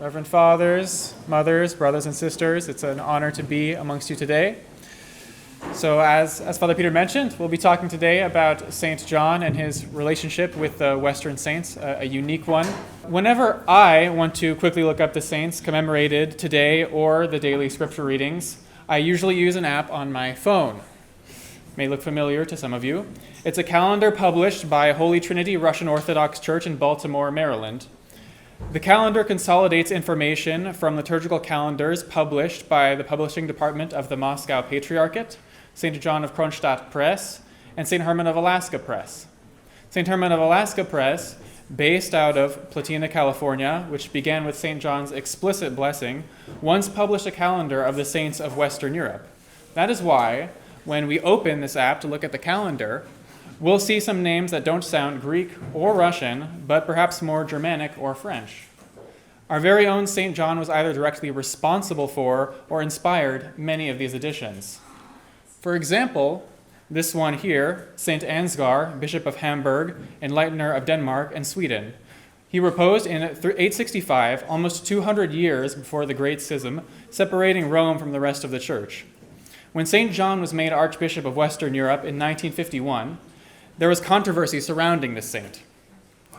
Reverend fathers, mothers, brothers, and sisters, it's an honor to be amongst you today. So as Father Peter mentioned, we'll be talking today about St. John and his relationship with the Western saints, a unique one. Whenever I want to quickly look up the saints commemorated today or the daily scripture readings, I usually use an app on my phone. May look familiar to some of you. It's a calendar published by Holy Trinity Russian Orthodox Church in Baltimore, Maryland. The calendar consolidates information from liturgical calendars published by the publishing department of the Moscow Patriarchate, St. John of Kronstadt Press, and St. Herman of Alaska Press. St. Herman of Alaska Press, based out of Platina, California, which began with St. John's explicit blessing, once published a calendar of the saints of Western Europe. That is why, when we open this app to look at the calendar, we'll see some names that don't sound Greek or Russian, but perhaps more Germanic or French. Our very own St. John was either directly responsible for or inspired many of these additions. For example, this one here, St. Ansgar, Bishop of Hamburg, Enlightener of Denmark and Sweden. He reposed in 865, almost 200 years before the Great Schism, separating Rome from the rest of the Church. When St. John was made Archbishop of Western Europe in 1951, there was controversy surrounding this saint.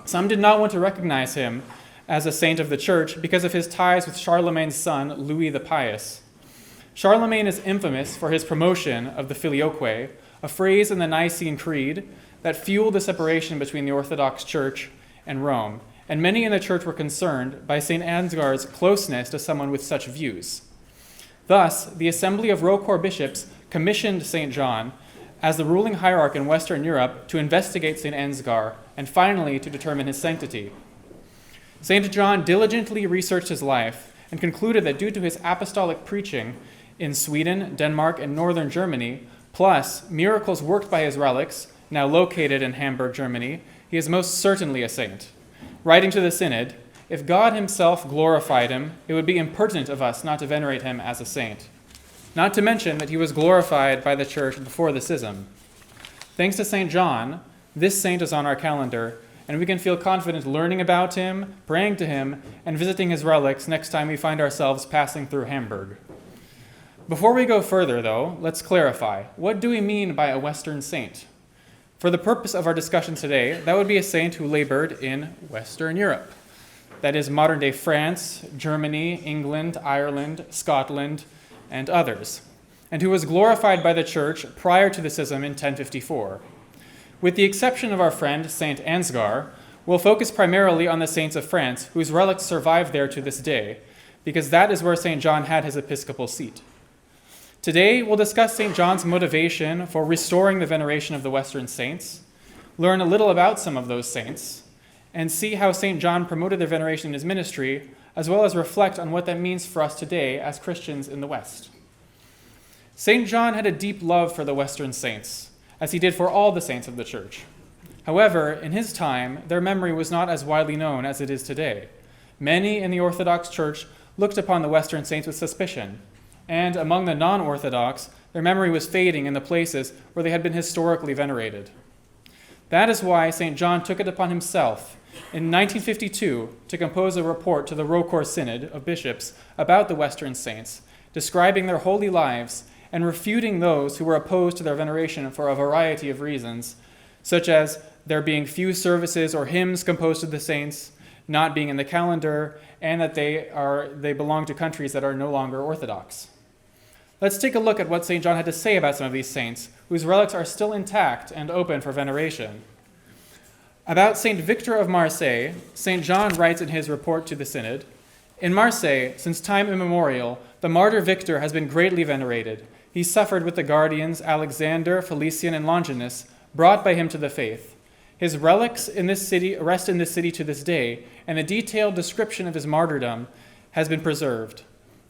Some did not want to recognize him as a saint of the Church because of his ties with Charlemagne's son, Louis the Pious. Charlemagne is infamous for his promotion of the filioque, a phrase in the Nicene Creed that fueled the separation between the Orthodox Church and Rome, and many in the Church were concerned by St. Ansgar's closeness to someone with such views. Thus, the Assembly of Rocourt bishops commissioned St. John as the ruling hierarch in Western Europe to investigate St. Ansgar and finally to determine his sanctity. St. John diligently researched his life and concluded that due to his apostolic preaching in Sweden, Denmark, and northern Germany, plus miracles worked by his relics, now located in Hamburg, Germany, he is most certainly a saint. Writing to the Synod, if God himself glorified him, it would be impertinent of us not to venerate him as a saint. Not to mention that he was glorified by the Church before the schism. Thanks to St. John, this saint is on our calendar, and we can feel confident learning about him, praying to him, and visiting his relics next time we find ourselves passing through Hamburg. Before we go further, though, let's clarify. What do we mean by a Western saint? For the purpose of our discussion today, that would be a saint who labored in Western Europe. That is modern-day France, Germany, England, Ireland, Scotland, and others, and who was glorified by the Church prior to the schism in 1054. With the exception of our friend St. Ansgar, we'll focus primarily on the saints of France, whose relics survive there to this day, because that is where St. John had his episcopal seat. Today, we'll discuss St. John's motivation for restoring the veneration of the Western saints, learn a little about some of those saints, and see how St. John promoted their veneration in his ministry, as well as reflect on what that means for us today as Christians in the West. St. John had a deep love for the Western saints, as he did for all the saints of the Church. However, in his time, their memory was not as widely known as it is today. Many in the Orthodox Church looked upon the Western saints with suspicion, and among the non-Orthodox, their memory was fading in the places where they had been historically venerated. That is why St. John took it upon himself in 1952 to compose a report to the Rocourt Synod of bishops about the Western saints, describing their holy lives and refuting those who were opposed to their veneration for a variety of reasons, such as there being few services or hymns composed to the saints, not being in the calendar, and that they belong to countries that are no longer Orthodox. Let's take a look at what St. John had to say about some of these saints, whose relics are still intact and open for veneration. About St. Victor of Marseille, St. John writes in his report to the Synod, "In Marseille, since time immemorial, the martyr Victor has been greatly venerated. He suffered with the guardians Alexander, Felician, and Longinus, brought by him to the faith. His relics in this city rest in this city to this day, and a detailed description of his martyrdom has been preserved.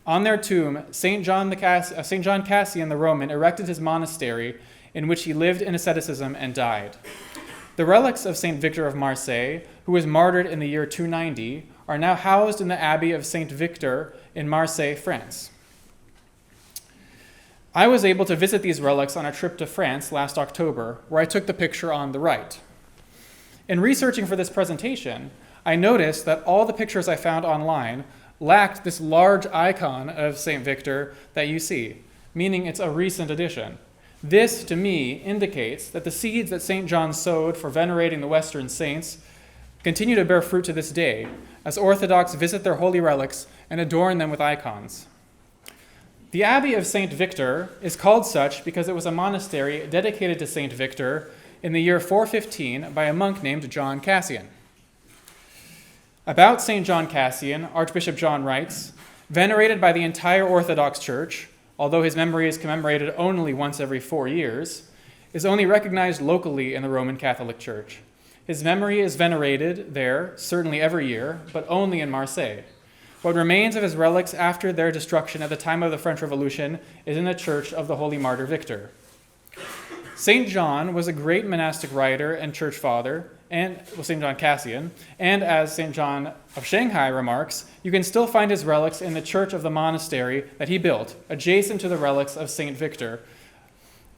On their tomb, St. John Cassian the Roman erected his monastery, in which he lived in asceticism and died. The relics of St. Victor of Marseille, who was martyred in the year 290, are now housed in the Abbey of St. Victor in Marseille, France. I was able to visit these relics on a trip to France last October, where I took the picture on the right. In researching for this presentation, I noticed that all the pictures I found online lacked this large icon of St. Victor that you see, meaning it's a recent addition. This, to me, indicates that the seeds that St. John sowed for venerating the Western saints continue to bear fruit to this day, as Orthodox visit their holy relics and adorn them with icons. The Abbey of St. Victor is called such because it was a monastery dedicated to St. Victor in the year 415 by a monk named John Cassian. About St. John Cassian, Archbishop John writes, "Venerated by the entire Orthodox Church, although his memory is commemorated only once every 4 years, is only recognized locally in the Roman Catholic Church. His memory is venerated there, certainly every year, but only in Marseille. What remains of his relics after their destruction at the time of the French Revolution is in the church of the Holy Martyr Victor." St. John was a great monastic writer and church father, St. John Cassian, and as St. John of Shanghai remarks, you can still find his relics in the church of the monastery that he built, adjacent to the relics of St. Victor.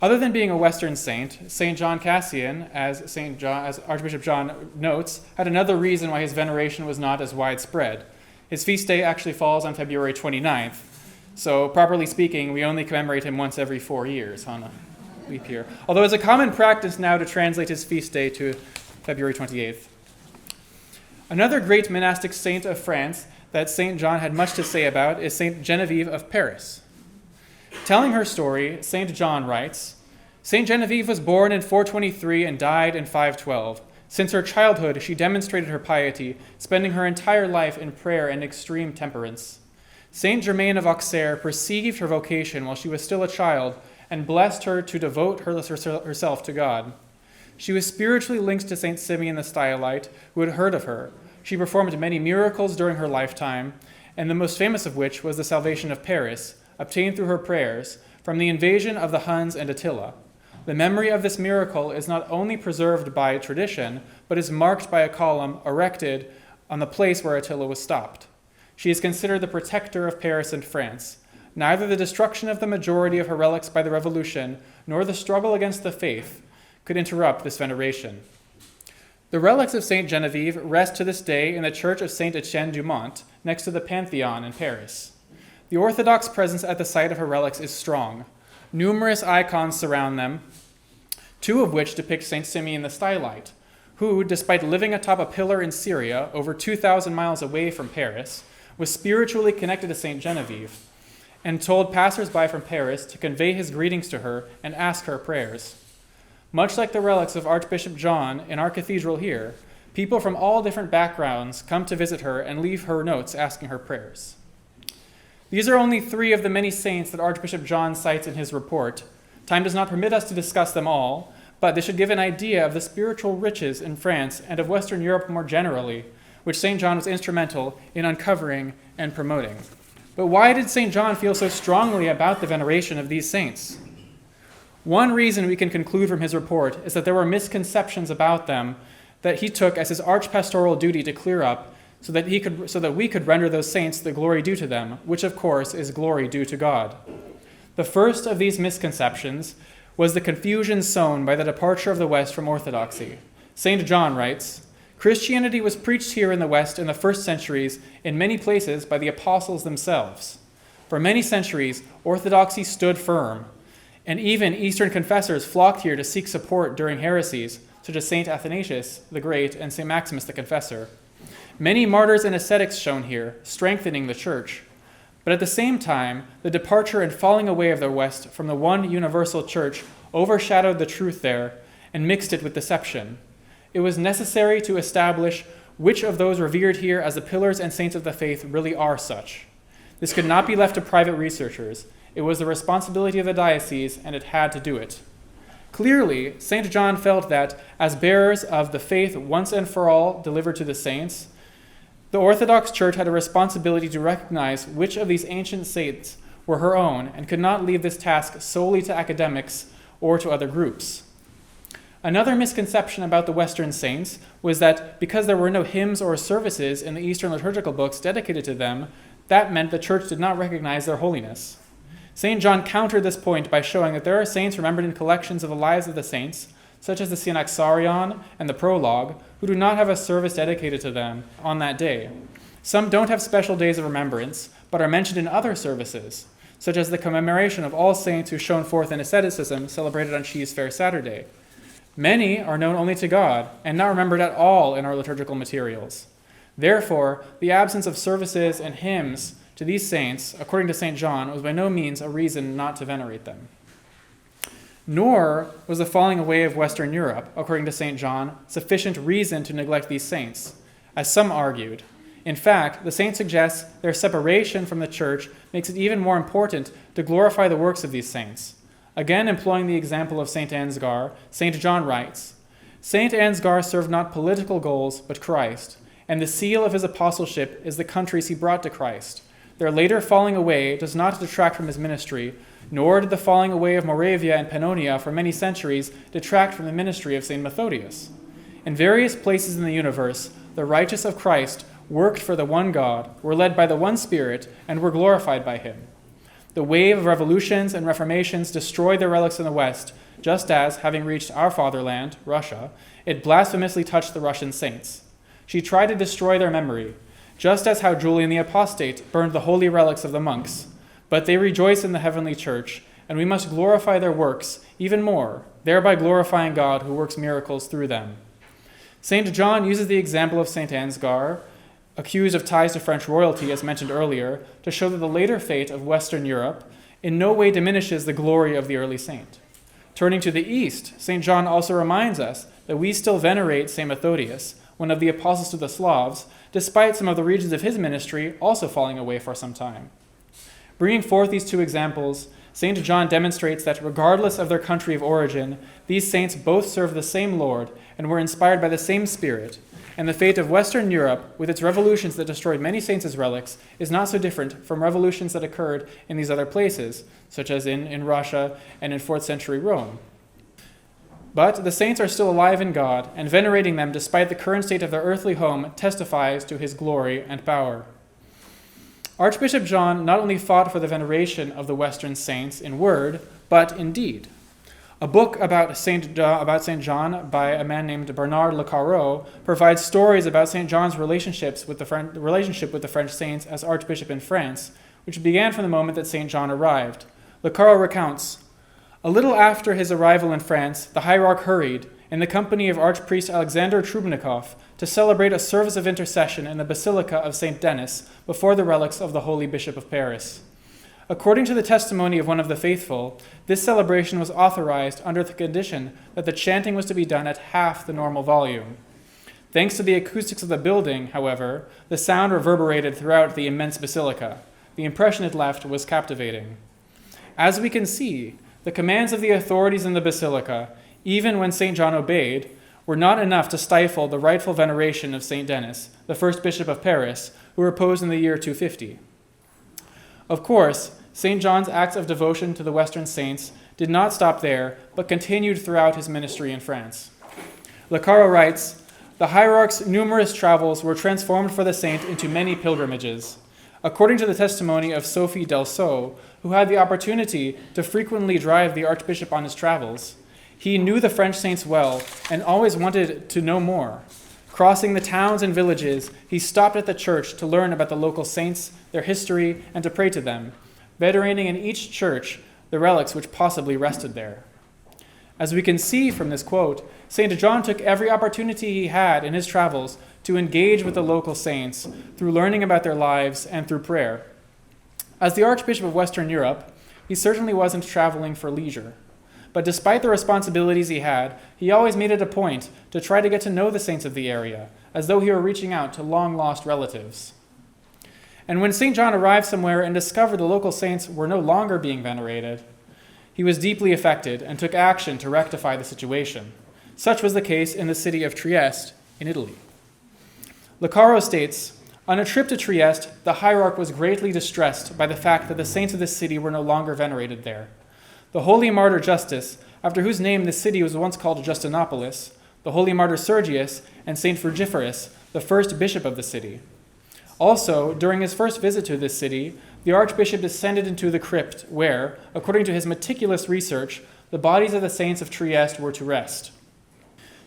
Other than being a Western saint, St. John Cassian, as Archbishop John notes, had another reason why his veneration was not as widespread. His feast day actually falls on February 29th, so properly speaking, we only commemorate him once every 4 years on a leap year. Although it's a common practice now to translate his feast day to February 28th. Another great monastic saint of France that St. John had much to say about is St. Genevieve of Paris. Telling her story, St. John writes, "St. Genevieve was born in 423 and died in 512. Since her childhood, she demonstrated her piety, spending her entire life in prayer and extreme temperance. St. Germain of Auxerre perceived her vocation while she was still a child and blessed her to devote herself to God. She was spiritually linked to St. Simeon the Stylite, who had heard of her. She performed many miracles during her lifetime, and the most famous of which was the salvation of Paris, obtained through her prayers, from the invasion of the Huns and Attila. The memory of this miracle is not only preserved by tradition, but is marked by a column erected on the place where Attila was stopped. She is considered the protector of Paris and France. Neither the destruction of the majority of her relics by the Revolution, nor the struggle against the faith, could interrupt this veneration." The relics of St. Genevieve rest to this day in the church of St. Etienne du Mont, next to the Pantheon in Paris. The Orthodox presence at the site of her relics is strong. Numerous icons surround them, 2 of which depict St. Simeon the Stylite, who, despite living atop a pillar in Syria, over 2,000 miles away from Paris, was spiritually connected to St. Genevieve, and told passers-by from Paris to convey his greetings to her and ask her prayers. Much like the relics of Archbishop John in our cathedral here, people from all different backgrounds come to visit her and leave her notes asking her prayers. These are only 3 of the many saints that Archbishop John cites in his report. Time does not permit us to discuss them all, but this should give an idea of the spiritual riches in France and of Western Europe more generally, which St. John was instrumental in uncovering and promoting. But why did St. John feel so strongly about the veneration of these saints? One reason we can conclude from his report is that there were misconceptions about them that he took as his archpastoral duty to clear up so that we could render those saints the glory due to them, which of course is glory due to God. The first of these misconceptions was the confusion sown by the departure of the West from orthodoxy. St. John writes, "Christianity was preached here in the West in the first centuries in many places by the apostles themselves. For many centuries, orthodoxy stood firm, and even Eastern confessors flocked here to seek support during heresies, such as St. Athanasius the Great and St. Maximus the Confessor. Many martyrs and ascetics shone here, strengthening the church. But at the same time, the departure and falling away of the West from the one universal church overshadowed the truth there and mixed it with deception. It was necessary to establish which of those revered here as the pillars and saints of the faith really are such. This could not be left to private researchers. It was the responsibility of the diocese, and it had to do it. Clearly, St. John felt that, as bearers of the faith once and for all delivered to the saints, the Orthodox Church had a responsibility to recognize which of these ancient saints were her own and could not leave this task solely to academics or to other groups. Another misconception about the Western saints was that because there were no hymns or services in the Eastern liturgical books dedicated to them, that meant the Church did not recognize their holiness. St. John countered this point by showing that there are saints remembered in collections of the lives of the saints, such as the Synaxarion and the Prologue, who do not have a service dedicated to them on that day. Some don't have special days of remembrance, but are mentioned in other services, such as the commemoration of all saints who shone forth in asceticism celebrated on Sheaves Fair Saturday. Many are known only to God and not remembered at all in our liturgical materials. Therefore, the absence of services and hymns to these saints, according to St. John, was by no means a reason not to venerate them. Nor was the falling away of Western Europe, according to St. John, sufficient reason to neglect these saints, as some argued. In fact, the saint suggests their separation from the church makes it even more important to glorify the works of these saints. Again, employing the example of St. Ansgar, St. John writes, St. Ansgar served not political goals, but Christ, and the seal of his apostleship is the countries he brought to Christ. Their later falling away does not detract from his ministry, nor did the falling away of Moravia and Pannonia for many centuries detract from the ministry of St. Methodius. In various places in the universe, the righteous of Christ worked for the one God, were led by the one Spirit, and were glorified by him. The wave of revolutions and reformations destroyed the relics in the West, just as, having reached our fatherland, Russia, it blasphemously touched the Russian saints. She tried to destroy their memory, just as how Julian the Apostate burned the holy relics of the monks. But they rejoice in the heavenly church, and we must glorify their works even more, thereby glorifying God who works miracles through them. St. John uses the example of St. Ansgar, accused of ties to French royalty, as mentioned earlier, to show that the later fate of Western Europe in no way diminishes the glory of the early saint. Turning to the east, St. John also reminds us that we still venerate St. Methodius, one of the apostles to the Slavs, despite some of the regions of his ministry also falling away for some time. Bringing forth these two examples, St. John demonstrates that regardless of their country of origin, these saints both serve the same Lord and were inspired by the same Spirit, and the fate of Western Europe, with its revolutions that destroyed many saints' relics, is not so different from revolutions that occurred in these other places, such as in Russia and in 4th century Rome. But the saints are still alive in God, and venerating them despite the current state of their earthly home testifies to his glory and power. Archbishop John not only fought for the veneration of the Western saints in word, but in deed. A book about St. John by a man named Bernard Le Carreau provides stories about St. John's relationship with the French saints as Archbishop in France, which began from the moment that St. John arrived. Le Carreau recounts, "A little after his arrival in France, the hierarch hurried, in the company of Archpriest Alexander Trubnikov, to celebrate a service of intercession in the Basilica of St. Denis before the relics of the Holy Bishop of Paris. According to the testimony of one of the faithful, this celebration was authorized under the condition that the chanting was to be done at half the normal volume. Thanks to the acoustics of the building, however, the sound reverberated throughout the immense basilica. The impression it left was captivating. As we can see, the commands of the authorities in the basilica, even when St. John obeyed, were not enough to stifle the rightful veneration of St. Denis, the first bishop of Paris, who reposed in the year 250. Of course, St. John's acts of devotion to the Western saints did not stop there, but continued throughout his ministry in France. Le Carreau writes, "The hierarch's numerous travels were transformed for the saint into many pilgrimages. According to the testimony of Sophie Delceau, who had the opportunity to frequently drive the archbishop on his travels, he knew the French saints well and always wanted to know more. Crossing the towns and villages, he stopped at the church to learn about the local saints, their history, and to pray to them, venerating in each church the relics which possibly rested there." As we can see from this quote, St. John took every opportunity he had in his travels to engage with the local saints through learning about their lives and through prayer. As the Archbishop of Western Europe, he certainly wasn't traveling for leisure. But despite the responsibilities he had, he always made it a point to try to get to know the saints of the area, as though he were reaching out to long-lost relatives. And when St. John arrived somewhere and discovered the local saints were no longer being venerated, he was deeply affected and took action to rectify the situation. Such was the case in the city of Trieste in Italy. Le Carreau states, "On a trip to Trieste, the hierarch was greatly distressed by the fact that the saints of the city were no longer venerated there. The holy martyr Justus, after whose name the city was once called Justinopolis, the holy martyr Sergius, and Saint Frugiferus, the first bishop of the city. Also, during his first visit to this city, the archbishop descended into the crypt where, according to his meticulous research, the bodies of the saints of Trieste were to rest.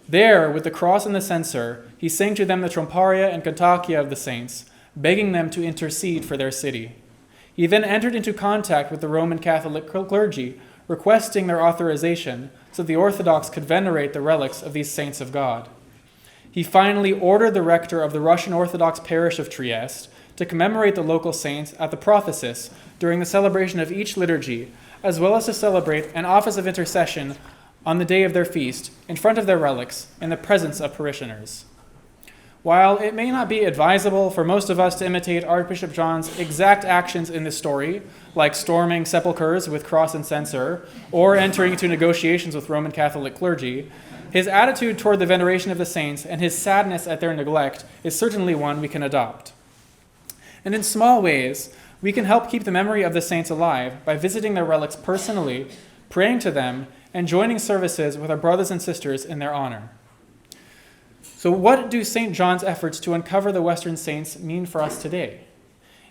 There, with the cross and the censer, he sang to them the Tromparia and Cantacia of the saints, begging them to intercede for their city. He then entered into contact with the Roman Catholic clergy, requesting their authorization so the Orthodox could venerate the relics of these saints of God. He finally ordered the rector of the Russian Orthodox parish of Trieste to commemorate the local saints at the prothesis during the celebration of each liturgy, as well as to celebrate an office of intercession on the day of their feast in front of their relics in the presence of parishioners. While it may not be advisable for most of us to imitate Archbishop John's exact actions in this story, like storming sepulchres with cross and censer, or entering into negotiations with Roman Catholic clergy, his attitude toward the veneration of the saints and his sadness at their neglect is certainly one we can adopt. And in small ways, we can help keep the memory of the saints alive by visiting their relics personally, praying to them, and joining services with our brothers and sisters in their honor. So what do St. John's efforts to uncover the Western saints mean for us today?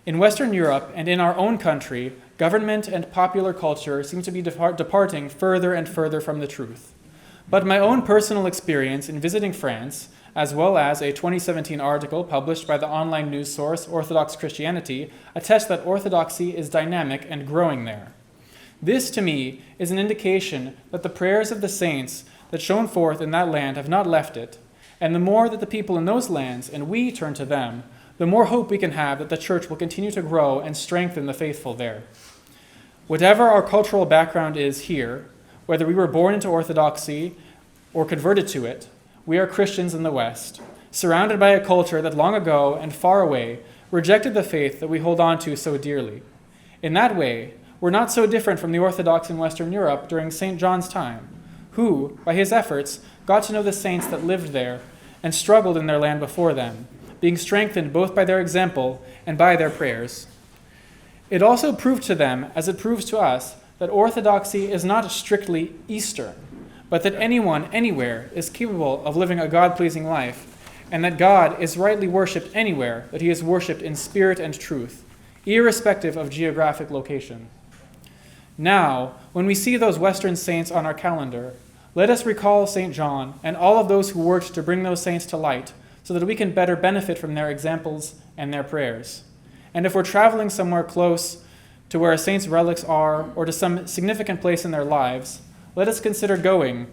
In Western Europe and in our own country, government and popular culture seem to be departing further and further from the truth. But my own personal experience in visiting France, as well as a 2017 article published by the online news source Orthodox Christianity, attest that orthodoxy is dynamic and growing there. This, to me, is an indication that the prayers of the saints that shone forth in that land have not left it, and the more that the people in those lands and we turn to them, the more hope we can have that the church will continue to grow and strengthen the faithful there. Whatever our cultural background is here, whether we were born into orthodoxy or converted to it, we are Christians in the West, surrounded by a culture that long ago and far away rejected the faith that we hold on to so dearly. In that way, we're not so different from the Orthodox in Western Europe during St. John's time, who, by his efforts, got to know the saints that lived there and struggled in their land before them, being strengthened both by their example and by their prayers. It also proved to them, as it proves to us, that orthodoxy is not strictly Eastern, but that anyone, anywhere, is capable of living a God-pleasing life, and that God is rightly worshipped anywhere, that he is worshipped in spirit and truth, irrespective of geographic location. Now, when we see those Western saints on our calendar, let us recall St. John and all of those who worked to bring those saints to light so that we can better benefit from their examples and their prayers. And if we're traveling somewhere close to where a saint's relics are or to some significant place in their lives, let us consider going,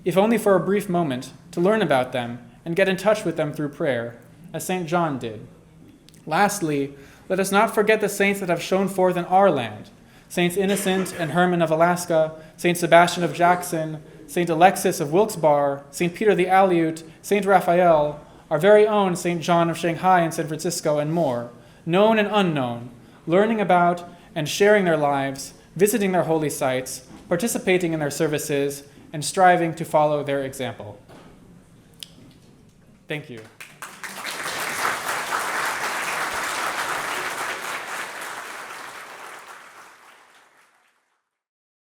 if only for a brief moment, to learn about them and get in touch with them through prayer, as St. John did. Lastly, let us not forget the saints that have shone forth in our land, Saints Innocent and Herman of Alaska, St. Sebastian of Jackson, St. Alexis of Wilkes-Barre, St. Peter the Aleut, St. Raphael, our very own St. John of Shanghai and San Francisco, and more, known and unknown, learning about and sharing their lives, visiting their holy sites, participating in their services, and striving to follow their example. Thank you.